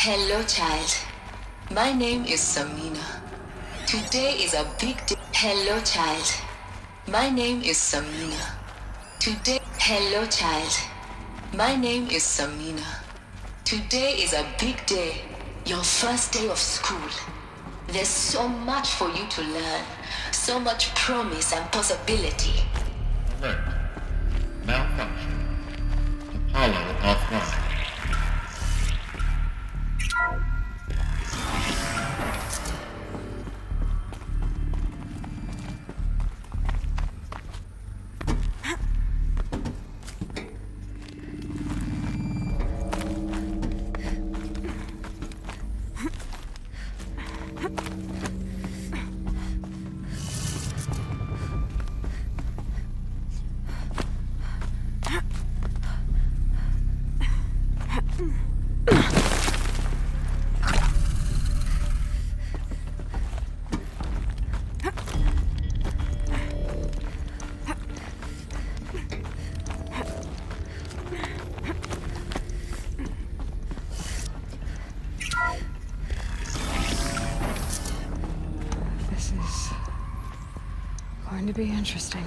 Hello, child. My name is Samina. Today is a big day. Hello, child. My name is Samina. Hello, child. My name is Samina. Today is a big day. Your first day of school. There's so much for you to learn. So much promise and possibility. Alert. Malfunction. Apollo offline. Going to be interesting.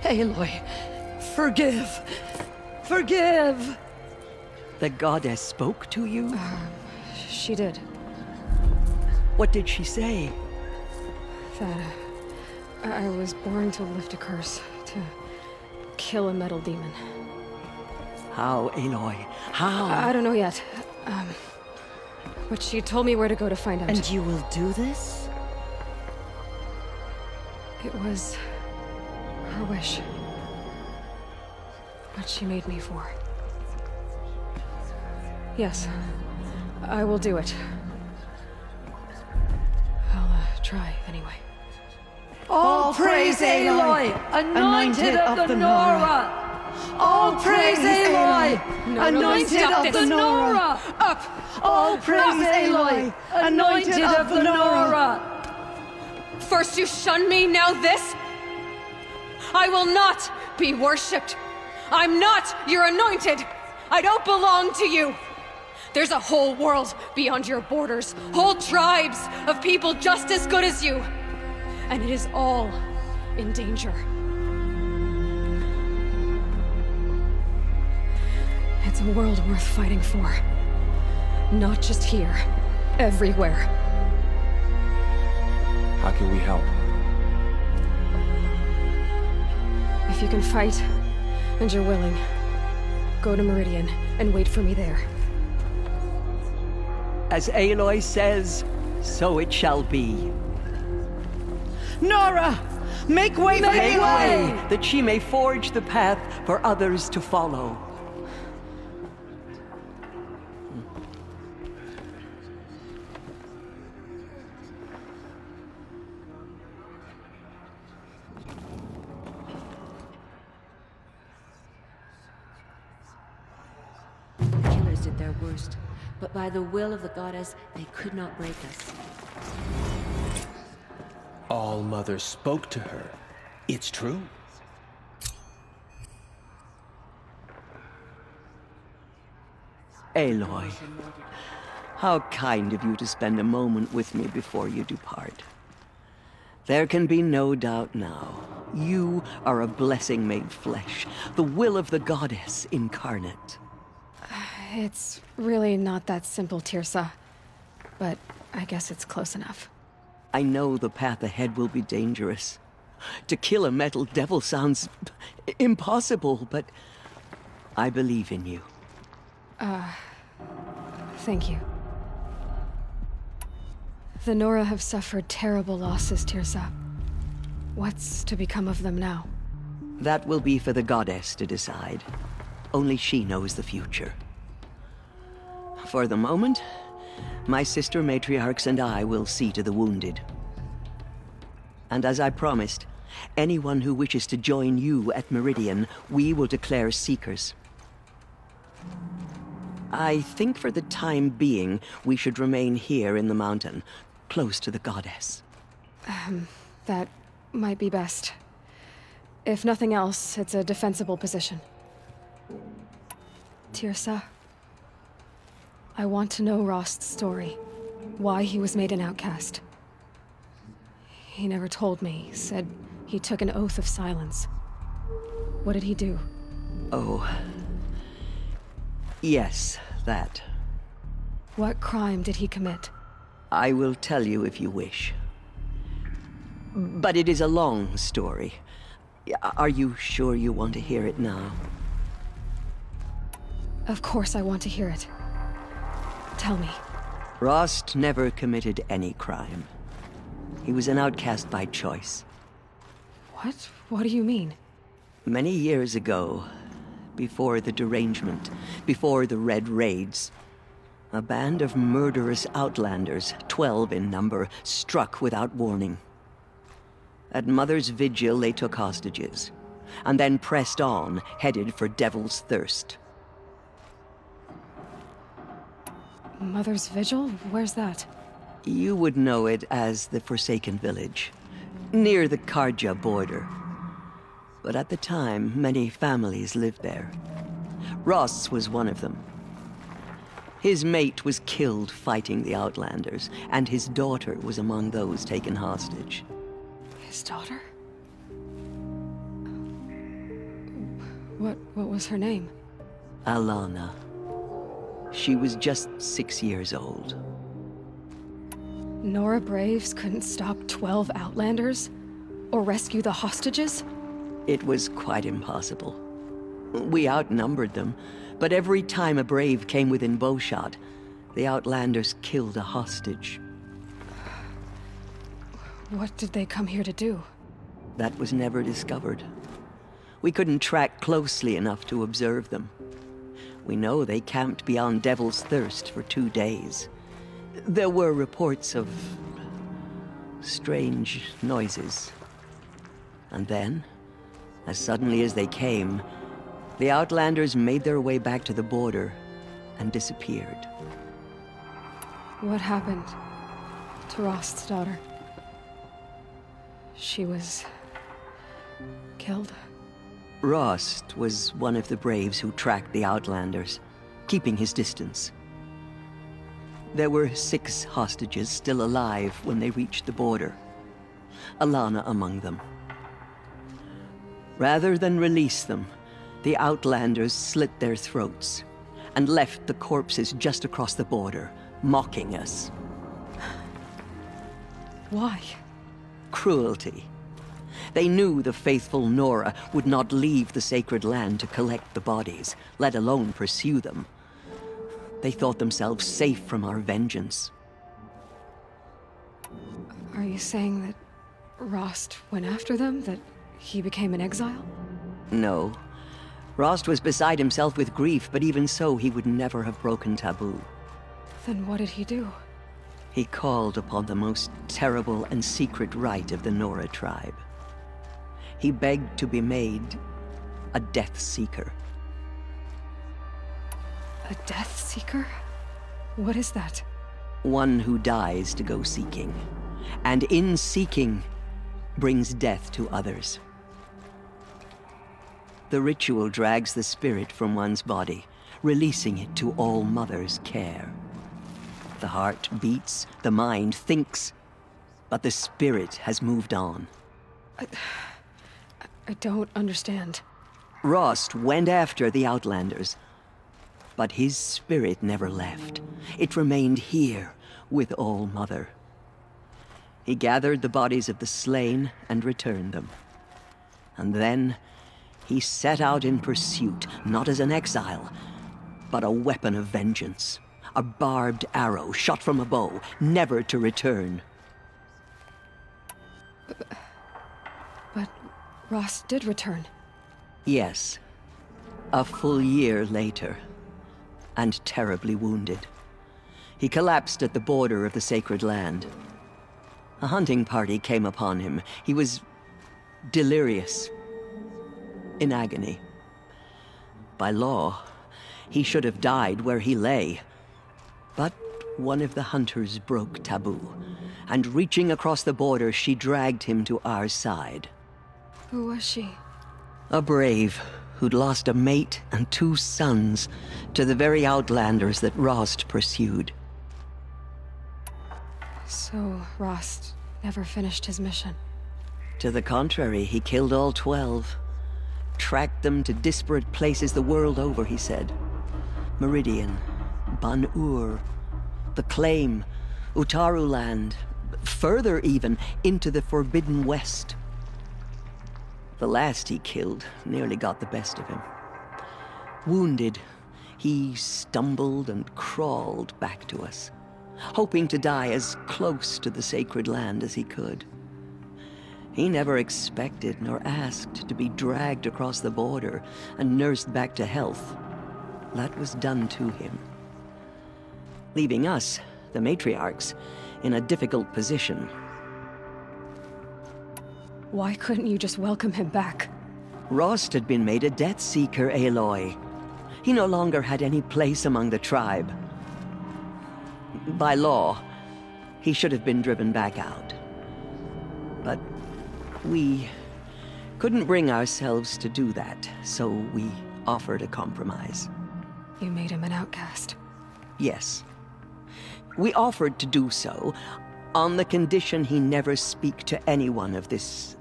Aloy, forgive! Forgive! The goddess spoke to you? She did. What did she say? That I was born to lift a curse, to kill a metal demon. How, Aloy? How? I don't know yet. But she told me where to go to find out. And you will do this? It was her wish. What she made me for. Yes, I will do it. I'll try, anyway. All praise Aloy, anointed of the Nora! All praise Aloy, anointed of the Nora! Up! All praise Aloy, anointed of the Nora! First you shun me, now this? I will not be worshipped. I'm not your anointed. I don't belong to you. There's a whole world beyond your borders, whole tribes of people just as good as you. And it is all in danger. It's a world worth fighting for. Not just here, everywhere. How can we help? If you can fight, and you're willing, go to Meridian and wait for me there. As Aloy says, so it shall be. Nora! Make way for Make Aloy! way, that she may forge the path for others to follow. Did their worst, but by the will of the goddess, they could not break us. All Mother spoke to her. It's true. Aloy, how kind of you to spend a moment with me before you depart. There can be no doubt now. You are a blessing made flesh, the will of the goddess incarnate. It's really not that simple, Tirsa. But I guess it's close enough. I know the path ahead will be dangerous. To kill a metal devil sounds impossible, but I believe in you. Thank you. The Nora have suffered terrible losses, Tirsa. What's to become of them now? That will be for the goddess to decide. Only she knows the future. For the moment, my sister matriarchs and I will see to the wounded. And as I promised, anyone who wishes to join you at Meridian, we will declare seekers. I think for the time being, we should remain here in the mountain, close to the goddess. That might be best. If nothing else, it's a defensible position. Tirsa, I want to know Rost's story. Why he was made an outcast. He never told me. Said he took an oath of silence. What did he do? Oh. Yes, that. What crime did he commit? I will tell you if you wish. But it is a long story. Are you sure you want to hear it now? Of course I want to hear it. Tell me. Rost never committed any crime. He was an outcast by choice. What? What do you mean? Many years ago, before the derangement, before the Red Raids, a band of murderous outlanders, 12 in number, struck without warning. At Mother's Vigil, they took hostages, and then pressed on, headed for Devil's Thirst. Mother's Vigil? Where's that? You would know it as the Forsaken Village, near the Karja border. But at the time, many families lived there. Ross was one of them. His mate was killed fighting the Outlanders, and his daughter was among those taken hostage. His daughter? What was her name? Alana. She was just 6 years old. Nora Braves couldn't stop 12 Outlanders? Or rescue the hostages? It was quite impossible. We outnumbered them, but every time a Brave came within bowshot, the Outlanders killed a hostage. What did they come here to do? That was never discovered. We couldn't track closely enough to observe them. We know they camped beyond Devil's Thirst for 2 days. There were reports of strange noises. And then, as suddenly as they came, the Outlanders made their way back to the border and disappeared. What happened to Rost's daughter? She was killed? Rost was one of the Braves who tracked the Outlanders, keeping his distance. There were 6 hostages still alive when they reached the border, Alana among them. Rather than release them, the Outlanders slit their throats and left the corpses just across the border, mocking us. Why? Cruelty. They knew the faithful Nora would not leave the sacred land to collect the bodies, let alone pursue them. They thought themselves safe from our vengeance. Are you saying that Rost went after them? That he became an exile? No. Rost was beside himself with grief, but even so, he would never have broken taboo. Then what did he do? He called upon the most terrible and secret rite of the Nora tribe. He begged to be made a Death Seeker. A Death Seeker? What is that? One who dies to go seeking, and in seeking, brings death to others. The ritual drags the spirit from one's body, releasing it to All Mother's care. The heart beats, the mind thinks, but the spirit has moved on. I don't understand. Rost went after the Outlanders, but his spirit never left. It remained here with All Mother. He gathered the bodies of the slain and returned them. And then he set out in pursuit, not as an exile, but a weapon of vengeance. A barbed arrow shot from a bow, never to return. But Rost did return. Yes. A full year later. And terribly wounded. He collapsed at the border of the sacred land. A hunting party came upon him. He was delirious, in agony. By law, he should have died where he lay. But one of the hunters broke taboo, and reaching across the border, she dragged him to our side. Who was she? A brave who'd lost a mate and 2 sons to the very outlanders that Rost pursued. So, Rost never finished his mission. To the contrary, he killed all 12. Tracked them to disparate places the world over, he said. Meridian, Ban-Ur, the Claim, Utaru Land, further even, into the Forbidden West. The last he killed nearly got the best of him. Wounded, he stumbled and crawled back to us, hoping to die as close to the sacred land as he could. He never expected nor asked to be dragged across the border and nursed back to health. That was done to him, leaving us, the matriarchs, in a difficult position. Why couldn't you just welcome him back? Rost had been made a Death Seeker, Aloy. He no longer had any place among the tribe. By law, he should have been driven back out. But we couldn't bring ourselves to do that, so we offered a compromise. You made him an outcast. Yes. We offered to do so, on the condition he never speak to anyone of this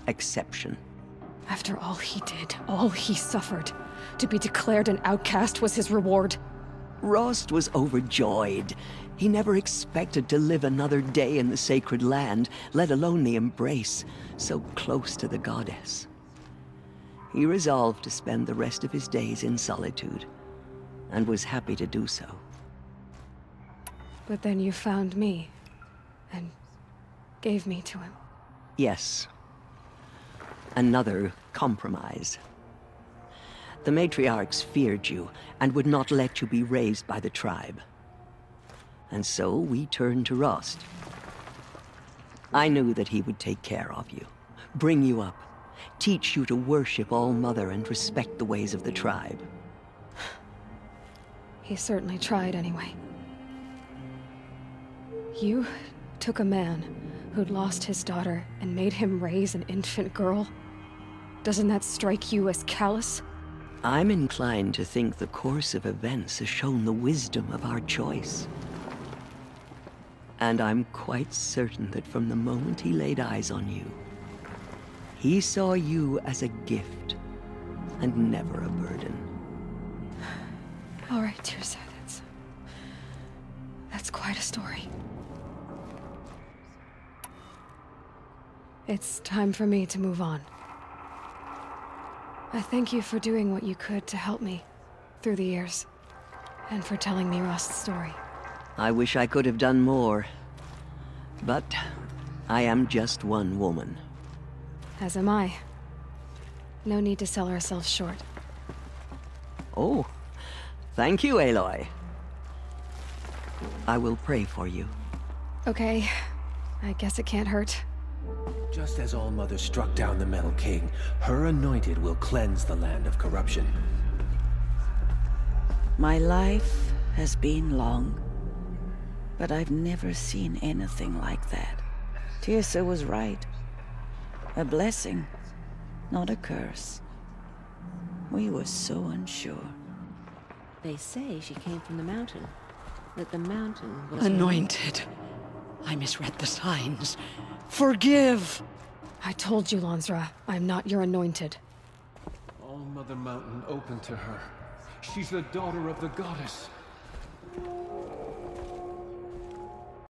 exception. After all he did, all he suffered, to be declared an outcast was his reward. Rost was overjoyed. He never expected to live another day in the sacred land, let alone the embrace, so close to the goddess. He resolved to spend the rest of his days in solitude, and was happy to do so. But then you found me, and gave me to him. Yes. Another compromise. The matriarchs feared you, and would not let you be raised by the tribe. And so we turned to Rost. I knew that he would take care of you, bring you up, teach you to worship All-Mother and respect the ways of the tribe. He certainly tried anyway. You took a man who'd lost his daughter and made him raise an infant girl? Doesn't that strike you as callous? I'm inclined to think the course of events has shown the wisdom of our choice. And I'm quite certain that from the moment he laid eyes on you, he saw you as a gift, and never a burden. All right, Tirsa, that's quite a story. It's time for me to move on. I thank you for doing what you could to help me through the years, and for telling me Rost's story. I wish I could have done more, but I am just one woman. As am I. No need to sell ourselves short. Oh, thank you, Aloy. I will pray for you. Okay, I guess it can't hurt. Just as All-Mother struck down the Metal King, her anointed will cleanse the land of corruption. My life has been long, but I've never seen anything like that. Tirsa was right. A blessing, not a curse. We were so unsure. They say she came from the mountain. That the mountain was... Anointed. I misread the signs. Forgive! I told you, Lansra, I'm not your anointed. All-Mother Mountain open to her. She's the daughter of the goddess.